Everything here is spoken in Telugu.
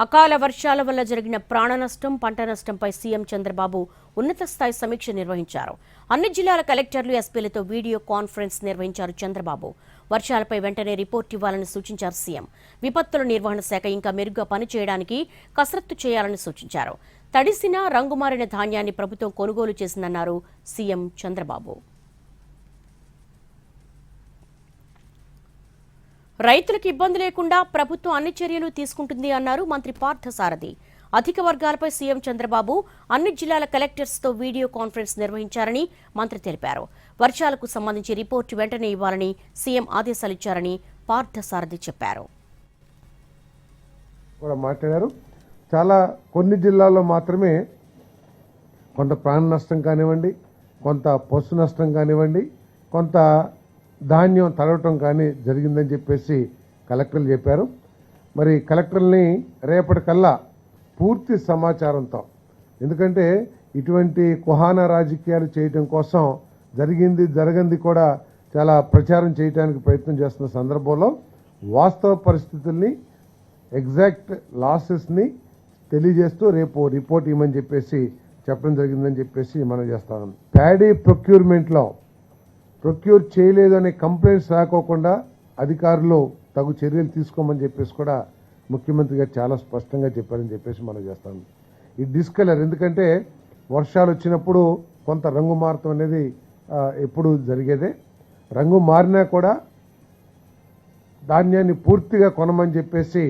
అకాల వర్షాల వల్ల జరిగిన ప్రాణ నష్టం, పంట నష్టంపై సీఎం చంద్రబాబు ఉన్నత స్థాయి సమీక్ష నిర్వహించారు. అన్ని జిల్లాల కలెక్టర్లు, ఎస్పీలతో వీడియో కాన్ఫరెన్స్ నిర్వహించారు చంద్రబాబు. వర్షాలపై వెంటనే రిపోర్ట్ ఇవ్వాలని సూచించారు సీఎం. విపత్తుల నిర్వహణ శాఖ ఇంకా మెరుగ్గా పనిచేయడానికి కసరత్తు చేయాలని సూచించారు. తడిసిన, రంగుమారిన ధాన్యాన్ని ప్రభుత్వం కొనుగోలు చేసిందన్నారు సీఎం చంద్రబాబు. రైతులకు ఇబ్బంది లేకుండా ప్రభుత్వం అన్ని చర్యలు తీసుకుంటుంది అన్నారు మంత్రి పార్థసారథి. అధిక వర్గాలపై సీఎం చంద్రబాబు అన్ని జిల్లాల కలెక్టర్స్తో వీడియో కాన్ఫరెన్స్ నిర్వహించారని మంత్రి తెలిపారు. వర్షాలకు సంబంధించి రిపోర్టు వెంటనే ఇవ్వాలని సీఎం ఆదేశాలిచ్చారని పార్థసారథి చెప్పారు. చాలా కొన్ని జిల్లాల్లో మాత్రమే కొంత ప్రాణ నష్టం కానివ్వండి, కొంత పశు నష్టం కానివ్వండి, కొంత ధాన్యం తడవటం కానీ జరిగిందని చెప్పేసి కలెక్టర్లు చెప్పారు. మరి కలెక్టర్ని రేపటికల్లా పూర్తి సమాచారంతో, ఎందుకంటే ఇటువంటి కుహాన రాజకీయాలు చేయటం కోసం జరిగింది జరగంది కూడా చాలా ప్రచారం చేయడానికి ప్రయత్నం చేస్తున్న సందర్భంలో వాస్తవ పరిస్థితుల్ని, ఎగ్జాక్ట్ లాసెస్ని తెలియజేస్తూ రేపు రిపోర్ట్ ఇవ్వమని చెప్పేసి చెప్పడం జరిగిందని చెప్పేసి మనం చేస్తాం. ప్యాడీ ప్రొక్యూర్మెంట్లో ప్రొక్యూర్ చేయలేదు అనే కంప్లైంట్స్ రాకోకుండా అధికారులు తగు చర్యలు తీసుకోమని చెప్పేసి కూడా ముఖ్యమంత్రి గారు చాలా స్పష్టంగా చెప్పారని చెప్పేసి మనం చేస్తాం. ఈ డిస్కలర్, ఎందుకంటే వర్షాలు వచ్చినప్పుడు కొంత రంగు మారటం అనేది ఎప్పుడు జరిగేదే. రంగు మారినా కూడా ధాన్యాన్ని పూర్తిగా కొనమని చెప్పేసి